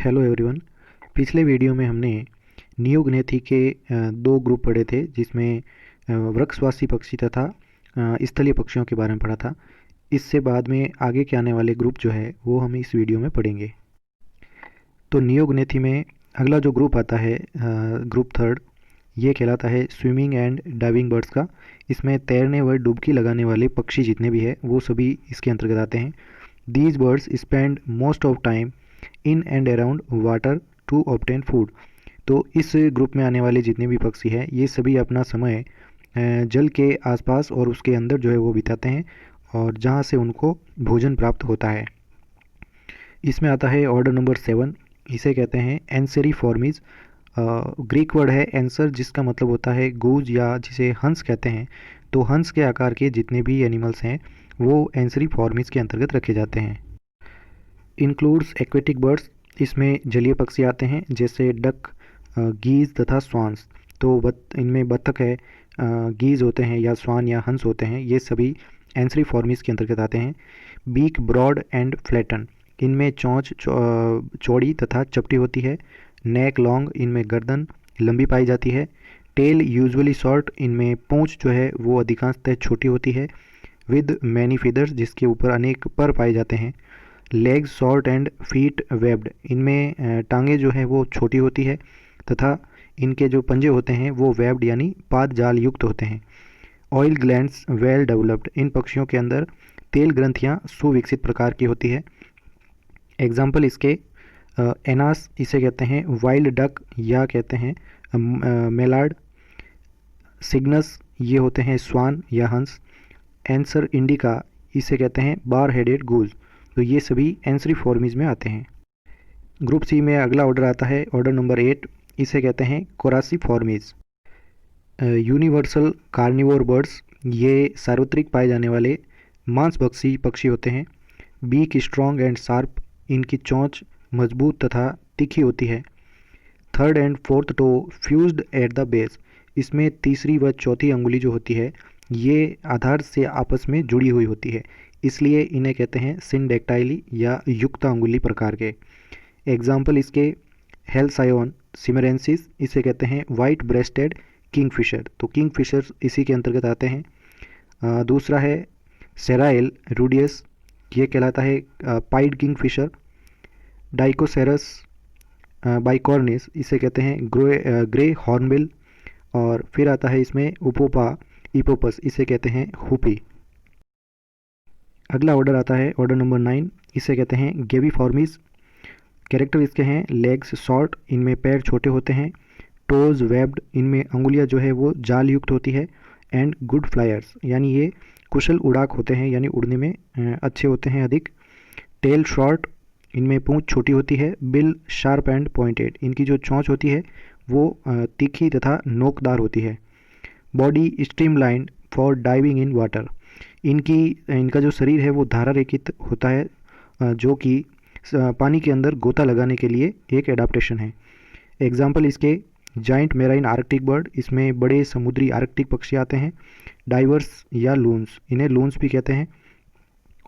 Hello everyone. पिछले video में हमने नियोगनेथी के दो ग्रुप पढ़े थे, जिसमें वृक्षवासी पक्षी तथा स्थलीय पक्षियों के बारे में पढ़ा था। इससे बाद में आगे के आने वाले ग्रुप जो है वो हम इस वीडियो में पढ़ेंगे। तो नियोगनेथी में अगला जो ग्रुप आता है, ग्रुप थर्ड, ये कहलाता है स्विमिंग एंड डाइविंग बर्ड्स का। इसमें तैरने व डुबकी लगाने वाले पक्षी जितने भी हैं वो सभी इसके अंतर्गत आते हैं। These birds spend most of time in and around water to obtain food. तो इस ग्रुप में आने वाले जितने भी पक्षी हैं ये सभी अपना समय जल के आसपास और उसके अंदर जो है वो बिताते हैं, और जहाँ से उनको भोजन प्राप्त होता है। इसमें आता है ऑर्डर नंबर 7, इसे कहते हैं एंसेरी फॉर्मीज। ग्रीक वर्ड है एंसर, जिसका मतलब होता है गूज या जिसे हंस कहते हैं। तो हंस के आकार के जितने भी एनिमल्स हैं वो एंसेरी फॉर्मीज के अंतर्गत रखे जाते हैं। इंक्लूड्स एक्वेटिक बर्ड्स, इसमें जलीय पक्षी आते हैं जैसे डक, गीज तथा स्वान्स। तो इनमें बत्तख है, गीज होते हैं या स्वान या हंस होते हैं, ये सभी एंसरी फॉर्मीज के अंतर्गत आते हैं। बीक ब्रॉड एंड फ्लैटन, इनमें चोंच चौड़ी तथा चपटी होती है। नेक लॉन्ग, इनमें गर्दन लंबी पाई जाती है। टेल यूजुअली शॉर्ट, इनमें पूंछ जो है वो अधिकांशतः छोटी होती है। विद मैनी फीदर्स, जिसके ऊपर अनेक पर पाए जाते हैं। Legs short and feet webbed, इनमें टांगे जो है वो छोटी होती है तथा इनके जो पंजे होते हैं वो वेब्ड यानी पाद जाल युक्त होते हैं। ऑयल ग्लैंड्स वेल डेवलप्ड, इन पक्षियों के अंदर तेल ग्रंथियां सुविकसित प्रकार की होती है। एग्जाम्पल इसके एनास, इसे कहते हैं वाइल्ड डक या कहते हैं मेलार्ड। सिग्नस, ये होते हैं स्वान या हंस। एंसर इंडिका, इसे कहते हैं बार हेडेड गूज। तो ये सभी एंसरी फॉर्मीज में आते हैं। ग्रुप सी में अगला ऑर्डर आता है ऑर्डर नंबर 8, इसे कहते हैं कोरासी फॉर्मीज। यूनिवर्सल कार्निवोर बर्ड्स, ये सार्वत्रिक पाए जाने वाले मांसभक्षी पक्षी होते हैं। बीक स्ट्रॉन्ग एंड शार्प, इनकी चोंच मजबूत तथा तीखी होती है। Third and fourth toe fused at the base, इसमें तीसरी व चौथी अंगुली जो होती है ये आधार से आपस में जुड़ी हुई होती है, इसलिए इन्हें कहते हैं सिंडेक्टाइली या युक्त अंगुली प्रकार के। एग्जाम्पल इसके हेलसायोन सिमरेंसिस, इसे कहते हैं वाइट ब्रेस्टेड किंगफिशर। तो किंगफिशर इसी के अंतर्गत आते हैं। दूसरा है सेराइल रूडियस, ये कहलाता है पाइड किंगफिशर। डाइकोसेरस बाइकॉर्निस, इसे कहते हैं ग्रे हॉर्नबिल। और फिर आता है इसमें उपोपा इपोपस, इसे कहते हैं हुपी। अगला ऑर्डर आता है ऑर्डर नंबर 9, इसे कहते हैं गेवी फॉर्मीज। कैरेक्टर इसके हैं लेग्स शॉर्ट, इनमें पैर छोटे होते हैं। टोज वेब्ड, इनमें अंगुलियां जो है वो जाल युक्त होती है। एंड गुड फ्लायर्स, यानी ये कुशल उड़ाक होते हैं, यानी उड़ने में अच्छे होते हैं अधिक। टेल शॉर्ट, इनमें पूंछ छोटी होती है। बिल शार्प एंड पॉइंटेड, इनकी जो चोंच होती है वो तीखी तथा नोकदार होती है। Body streamlined for diving in water, इनका जो शरीर है वो धारा रेखित होता है, जो कि पानी के अंदर गोता लगाने के लिए एक एडाप्टेशन है। एग्जाम्पल इसके जाइंट मेराइन आर्कटिक बर्ड, इसमें बड़े समुद्री आर्कटिक पक्षी आते हैं। डाइवर्स या लून्स, इन्हें लून्स भी कहते हैं।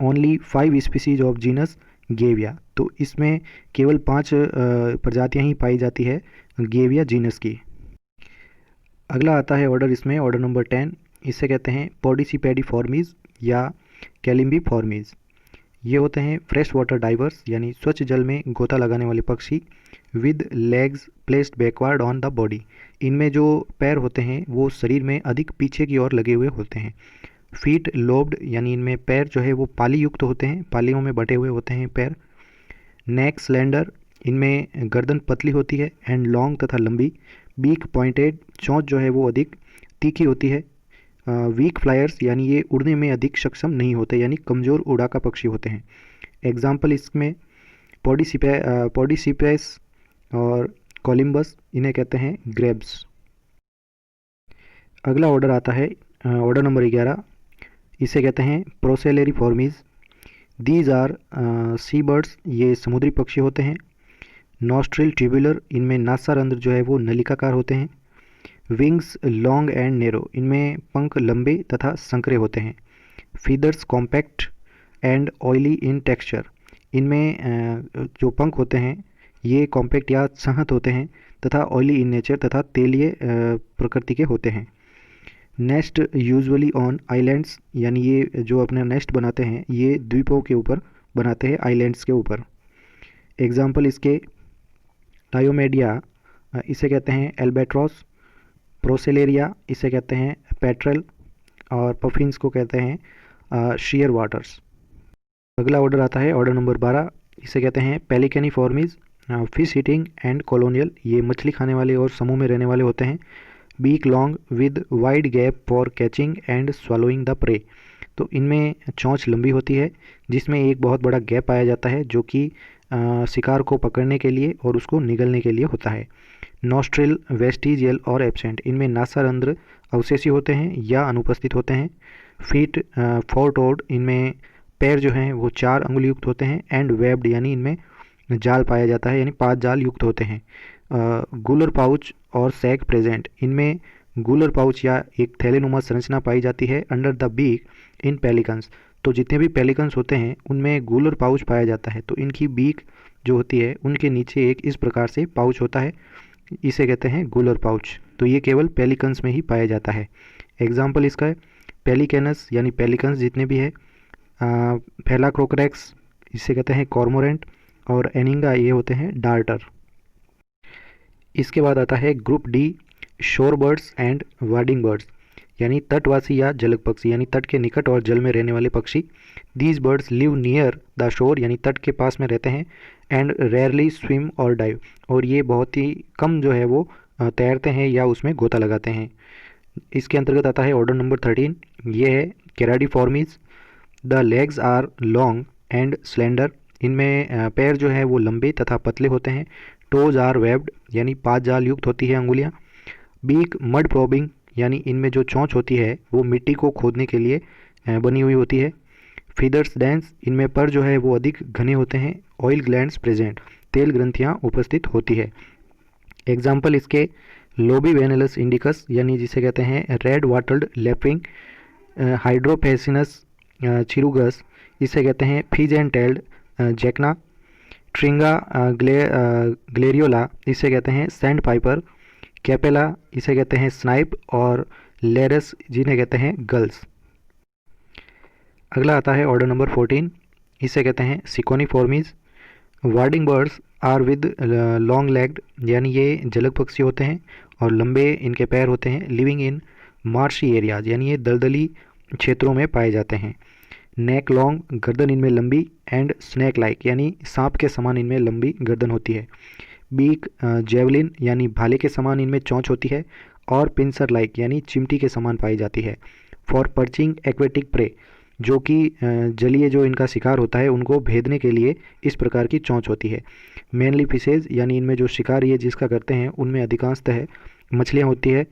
ओनली 5 स्पीसीज ऑफ जीनस गेविया, तो इसमें केवल 5 प्रजातियां ही पाई जाती है गेविया जीनस की। अगला आता है ऑर्डर इसमें ऑर्डर नंबर 10, इसे कहते हैं पोडिसिपेडी फॉर्मीज या कैलिम्बी फॉर्मीज। ये होते हैं फ्रेश वाटर डाइवर्स, यानी स्वच्छ जल में गोता लगाने वाले पक्षी। With legs placed backward on the body, इनमें जो पैर होते हैं वो शरीर में अधिक पीछे की ओर लगे हुए होते हैं। फीट लोब्ड, यानी इनमें पैर जो है वो पाली युक्त होते हैं, पालियों में बटे हुए होते हैं पैर। नेक स्लेंडर, इनमें गर्दन पतली होती है। एंड लॉन्ग तथा लंबी। बीक पॉइंटेड, चोंच जो है वो अधिक तीखी होती है। वीक फ्लायर्स, यानी ये उड़ने में अधिक सक्षम नहीं होते, यानी कमज़ोर उड़ाका पक्षी होते हैं। एग्जाम्पल इसमें पोडिसिपेस और कोलिम्बस, इन्हें कहते हैं ग्रेब्स। अगला ऑर्डर आता है ऑर्डर नंबर 11, इसे कहते हैं प्रोसेलरी फॉर्मीज। दीज आर सी बर्ड्स, ये समुद्री पक्षी होते हैं। नॉस्ट्रिल ट्यूबुलर, इनमें नासारंध्र जो है वो नलिकाकार होते हैं। विंग्स लॉन्ग एंड नेरो, इनमें पंख लंबे तथा संकरे होते हैं। Feathers compact and oily in texture, इनमें जो पंख होते हैं ये कॉम्पैक्ट या संहत होते हैं तथा ऑयली इन नेचर तथा तेलीय प्रकृति के होते हैं। नेस्ट यूजुअली ऑन आइलैंड्स, यानी ये जो अपने नेस्ट बनाते हैं ये द्वीपों के ऊपर बनाते हैं, आइलैंड्स के ऊपर। एग्जाम्पल इसके डायोमेडिया, इसे कहते हैं एल्बेट्रॉस। प्रोसेलेरिया, इसे कहते हैं पेट्रल। और पफिन्स को कहते हैं शेयर वाटर्स। अगला ऑर्डर आता है ऑर्डर नंबर 12, इसे कहते हैं पेलिकैनिफॉर्मीज, फिश ईटिंग एंड कॉलोनियल। ये मछली खाने वाले और समूह में रहने वाले होते हैं। Beak long with wide gap for catching and swallowing the prey. तो इनमें चोंच लंबी होती है जिसमें एक बहुत बड़ा गैप पाया जाता है जो कि शिकार को पकड़ने के लिए और उसको निगलने के लिए होता है। नॉस्ट्रिल वेस्टिजियल और एब्सेंट, इनमें नासारंध्र अवशेषी होते हैं या अनुपस्थित होते हैं। फीट फोर टोड, इनमें पैर जो हैं वो 4 अंगुल युक्त होते हैं। एंड वेब्ड, यानी इनमें जाल पाया जाता है, यानी 5 जाल युक्त होते हैं। गूलर पाउच और सैक प्रेजेंट, इनमें गूलर पाउच या एक थैलेनुमा संरचना पाई जाती है under the beak in pelicans. तो जितने भी पेलिकन्स होते हैं उनमें गूलर पाउच पाया जाता है। तो इनकी बीक जो होती है उनके नीचे एक इस प्रकार से पाउच होता है, इसे कहते हैं गूलर पाउच। तो ये केवल पेलिकन्स में ही पाया जाता है। एग्जाम्पल इसका है पेलिकैनस, यानी पेलिकन्स जितने भी है। फेलाक्रोकरेक्स, इसे कहते हैं कॉर्मोरेंट। और एनिंगा, ये होते हैं डार्टर। इसके बाद आता है ग्रुप डी, शोर बर्ड्स एंड वार्डिंग बर्ड्स, यानी तटवासी या जलग पक्षी, यानी तट के निकट और जल में रहने वाले पक्षी। These birds live near the shore, यानी तट के पास में रहते हैं। एंड रेयरली स्विम और डाइव, और ये बहुत ही कम जो है वो तैरते हैं या उसमें गोता लगाते हैं। इसके अंतर्गत आता है ऑर्डर नंबर 13, ये है Charadriiformes. The legs are long and slender, इनमें पैर जो है वो लंबे तथा पतले होते हैं। टोज आर वेब्ड, यानी 5 जाल युक्त होती है अंगुलियाँ। बीक मड प्रोबिंग, यानी इनमें जो चोंच होती है वो मिट्टी को खोदने के लिए बनी हुई होती है। फीदर्स डेंस, इनमें पर जो है वो अधिक घने होते हैं। ऑयल ग्लैंड्स प्रेजेंट, तेल ग्रंथियाँ उपस्थित होती है। एग्जाम्पल इसके लोबी वेनेलस इंडिकस, यानी जिसे कहते हैं रेड वाटर्ड लेपिंग। हाइड्रोफेसिनस चिरुगस, इसे कहते हैं फिज एंड टेल्ड जैकना। ट्रिंगा ग्लेरियोला, इसे कहते हैं सैंड पाइपर। कैपेला, इसे कहते हैं स्नाइप। और लेरस, जिन्हें कहते हैं गल्स। अगला आता है ऑर्डर नंबर 14, इसे कहते हैं Ciconiiformes. Wading birds are with long legged, यानी ये जलग पक्षी होते हैं और लंबे इनके पैर होते हैं। लिविंग इन मार्शी एरियाज, यानी ये दलदली क्षेत्रों में पाए जाते हैं। नेक लॉन्ग, गर्दन इनमें लंबी। एंड स्नैक लाइक, यानी सांप के समान इनमें लंबी गर्दन होती है। बीक जेवलिन, यानी भाले के समान इनमें चोंच होती है। और पिंसर लाइक, यानी चिमटी के समान पाई जाती है। फॉर पर्चिंग एक्वेटिक प्रे, जो कि जलीय जो इनका शिकार होता है उनको भेदने के लिए इस प्रकार की चोंच होती है। मेनली फिशेज, यानी इनमें जो शिकार ये जिसका करते हैं उनमें अधिकांशतः मछलियाँ होती है।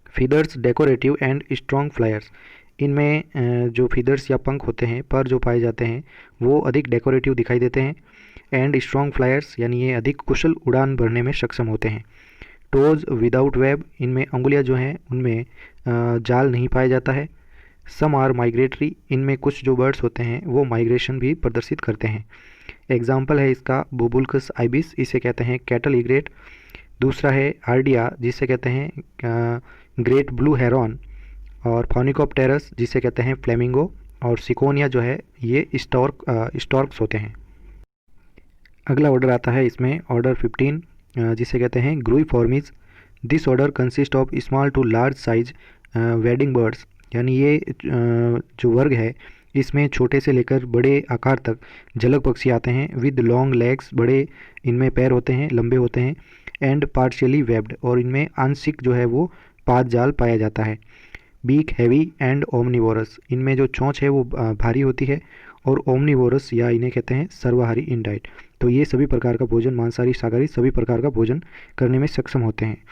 Feathers decorative and strong flyers, इनमें जो फीदर्स या पंख होते हैं पर जो पाए जाते हैं वो अधिक डेकोरेटिव दिखाई देते हैं। एंड स्ट्रॉन्ग फ्लायर्स, यानी ये अधिक कुशल उड़ान भरने में सक्षम होते हैं। टोज विदाउट वेब, इनमें अंगुलियां जो हैं उनमें जाल नहीं पाया जाता है। सम आर माइग्रेटरी, इनमें कुछ जो बर्ड्स होते हैं वो माइग्रेशन भी प्रदर्शित करते हैं। एग्जाम्पल है इसका बुबुल्कस आइबिस, इसे कहते हैं कैटल इग्रेट। दूसरा है आर्डिया, जिसे कहते हैं ग्रेट ब्लू हेरॉन। और फोनिकोप्टेरस, जिसे कहते हैं फ्लेमिंगो। और सिकोनिया जो है ये स्टॉर्क्स होते हैं। अगला ऑर्डर आता है इसमें ऑर्डर 15, जिसे कहते हैं Gruiformes. This order consist of small to large size wading birds, यानी ये जो वर्ग है इसमें छोटे से लेकर बड़े आकार तक जलग पक्षी आते हैं। विद लॉन्ग लेग्स, बड़े इनमें पैर होते हैं, लंबे होते हैं। एंड पार्शियली वेब्ड, और इनमें आंशिक जो है वो 5 जाल पाया जाता है। बीक हैवी एंड ओमनिवोरस, इनमें जो चोंच है वो भारी होती है। और ओमनिवोरस, या इन्हें कहते हैं सर्वाहारी इन डाइट। तो ये सभी प्रकार का भोजन, मांसाहारी शाकाहारी सभी प्रकार का भोजन करने में सक्षम होते हैं।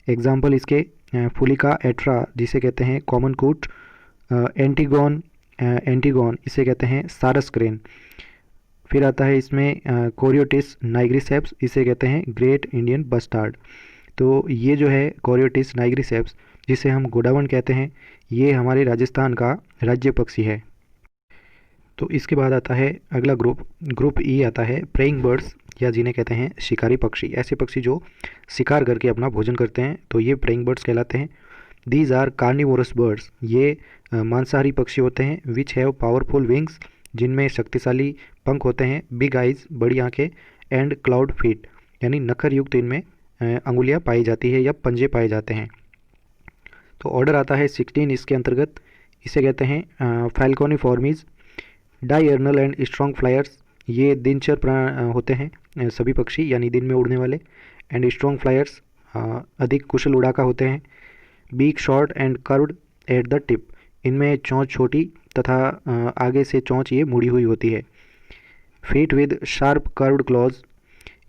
एग्जाम्पल इसके फुलिका एट्रा, जिसे कहते हैं कॉमन कूट। एंटीगोन, इसे कहते हैं सारस क्रेन। फिर आता है इसमें कोरियोटिस नाइग्रिसेप्स, इसे कहते हैं ग्रेट इंडियन बस्टार्ड। तो ये जो है कोरियोटिस नाइग्रिसेप्स, जिसे हम गोडावण कहते हैं, ये हमारे राजस्थान का राज्य पक्षी है। तो इसके बाद आता है अगला ग्रुप ई आता है प्रेइंग बर्ड्स, या जिन्हें कहते हैं शिकारी पक्षी, ऐसे पक्षी जो शिकार करके अपना भोजन करते हैं, तो ये प्रेइंग बर्ड्स कहलाते हैं। दीज आर कार्निवोरस बर्ड्स, ये मांसाहारी पक्षी होते हैं। विच हैव पावरफुल विंग्स, जिनमें शक्तिशाली पंख होते हैं। बिग आइज, बड़ी आंखें। एंड क्लाउड फीट, यानी नखर युक्त इनमें अंगुलियां पाई जाती है या पंजे पाए जाते हैं। तो ऑर्डर आता है 16 इसके अंतर्गत। इसे कहते हैं फैल्कोनिफॉर्मीज, डायर्नल एंड स्ट्रॉन्ग फ्लायर्स, ये दिनचर होते हैं सभी पक्षी, यानी दिन में उड़ने वाले। एंड स्ट्रॉन्ग फ्लायर्स, अधिक कुशल उड़ाका होते हैं। Beak short and curved at the tip, इनमें चोंच छोटी तथा आगे से चोंच ये मुड़ी हुई होती है। Feet with sharp curved clause,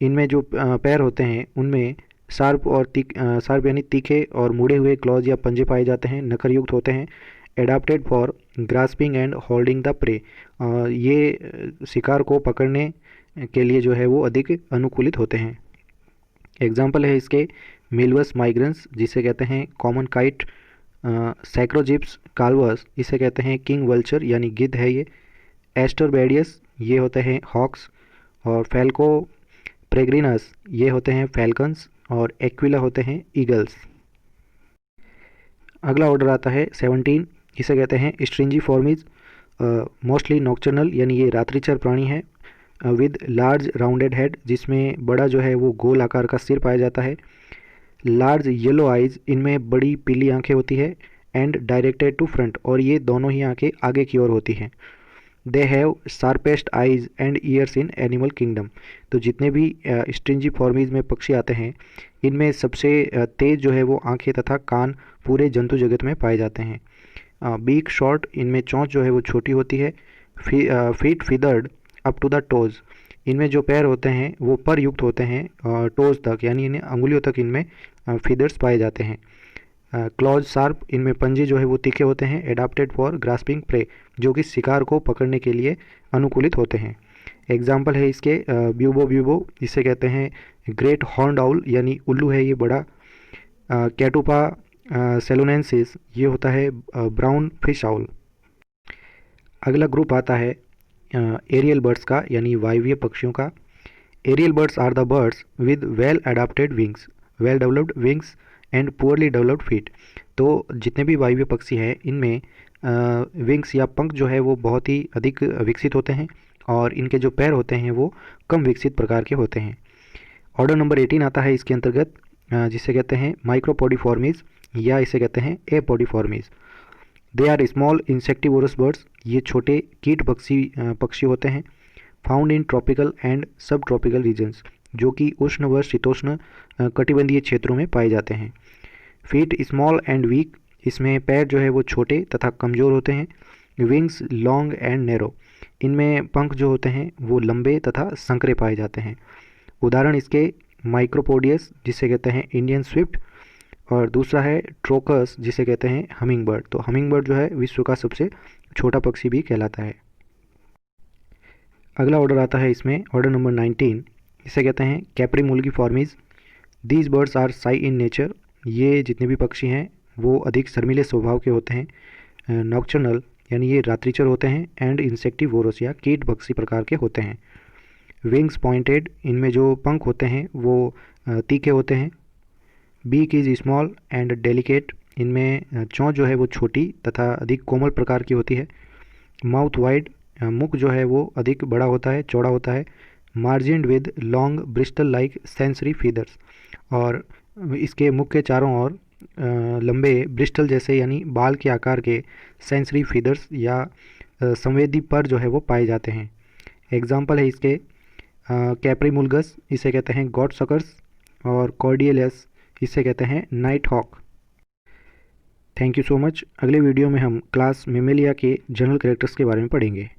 इनमें जो पैर होते हैं उनमें शार्प यानी तीखे और मुड़े हुए क्लॉज या पंजे पाए जाते हैं, नखरयुक्त होते हैं। Adapted for grasping and holding the prey, ये शिकार को पकड़ने के लिए जो है वो अधिक अनुकूलित होते हैं। एग्जाम्पल है इसके मिलवस माइग्रेंस, जिसे कहते हैं कॉमन काइट। सैक्रोजिप्स काल्वस, इसे कहते हैं किंग वल्चर, यानी गिद्ध है ये। एस्टरबेडियस, ये होते हैं हॉक्स। और फैल्को प्रेग्रिनस, ये होते हैं फैल्कन्स। और एक्विला होते हैं ईगल्स। अगला ऑर्डर आता है 17, इसे कहते हैं स्ट्रिंजी फॉर्मीज, मोस्टली नॉक्टर्नल, यानी ये रात्रिचर प्राणी है। विद लार्ज राउंडेड हेड, जिसमें बड़ा जो है वो गोल आकार का सिर पाया जाता है। लार्ज येलो आइज, इनमें बड़ी पीली आंखें होती है। एंड डायरेक्टेड टू फ्रंट, और ये दोनों ही आंखें आगे की ओर होती हैं। They have sharpest eyes and years in animal kingdom, तो जितने भी स्ट्रिंजी फॉर्मीज में पक्षी आते हैं इनमें सबसे तेज जो है वो आंखें तथा कान पूरे जंतु जगत में पाए जाते हैं। बीक शॉर्ट, इनमें चोंच जो है वो छोटी होती है। Feet feathered up to the toes, इनमें जो पैर होते हैं वो पर युक्त होते हैं टोज तक, यानी इन्हें अंगुलियों तक इनमें फीदर्स पाए जाते हैं। क्लॉज शार्प, इनमें पंजे जो है वो तीखे होते हैं। एडाप्टेड फॉर ग्रास्पिंग प्रे, जो कि शिकार को पकड़ने के लिए अनुकूलित होते हैं। एग्जाम्पल है इसके ब्यूबो ब्यूबो, इसे कहते हैं ग्रेट हॉर्न्ड आउल, यानी उल्लू है ये बड़ा। कैटोपा सेलोनेंसिस, ये होता है ब्राउन फिश आउल। अगला ग्रुप आता है एरियल बर्ड्स का, यानी वायवीय पक्षियों का। Aerial birds are the birds with well adapted wings, well developed wings and poorly developed feet. तो जितने भी वायवीय पक्षी हैं इनमें विंग्स या पंख जो है वो बहुत ही अधिक विकसित होते हैं, और इनके जो पैर होते हैं वो कम विकसित प्रकार के होते हैं। ऑर्डर नंबर 18 आता है इसके अंतर्गत, जिसे कहते हैं माइक्रोपोडिफॉर्मीज, या इसे कहते हैं Apodiformes. They are small insectivorous birds, ये छोटे कीट पक्षी होते हैं। Found in tropical and sub tropical regions, जो कि उष्ण व शीतोष्ण कटिबंधीय क्षेत्रों में पाए जाते हैं। फीट स्मॉल एंड वीक, इसमें पैर जो है वो छोटे तथा कमज़ोर होते हैं। विंग्स लॉन्ग एंड नैरो, इनमें पंख जो होते हैं वो लंबे तथा संकरे पाए जाते हैं। उदाहरण इसके माइक्रोपोडियस, जिसे कहते हैं इंडियन स्विफ्ट, और दूसरा है ट्रोकस, जिसे कहते हैं हमिंग बर्ड। तो हमिंग बर्ड जो है विश्व का सबसे छोटा पक्षी भी कहलाता है। अगला ऑर्डर आता है इसमें ऑर्डर नंबर 19, इसे कहते हैं Caprimulgiformes. These birds are shy in nature, ये जितने भी पक्षी हैं वो अधिक शर्मीले स्वभाव के होते हैं। नॉक्टर्नल, यानी ये रात्रिचर होते हैं। एंड इंसेक्टिवोरस, या कीट भक्षी प्रकार के होते हैं। विंग्स पॉइंटेड, इनमें जो पंख होते हैं वो तीखे होते हैं। Beak is small and delicate, इनमें चोंच जो है वो छोटी तथा अधिक कोमल प्रकार की होती है। माउथ वाइड, मुख जो है वो अधिक बड़ा होता है, चौड़ा होता है। Margined with long bristle like sensory feathers, और इसके मुख के चारों ओर लंबे ब्रिस्टल जैसे यानी बाल के आकार के सेंसरी फीदर्स या संवेदी पर जो है वो पाए जाते हैं। एग्जाम्पल है इसके कैप्रीमुल्गस, इसे कहते हैं गॉड सकर्स। और कॉर्डियलस, इसे कहते हैं night hawk. Thank you so much. अगले वीडियो में हम क्लास मेमेलिया के जनरल कैरेक्टर्स के बारे में पढ़ेंगे।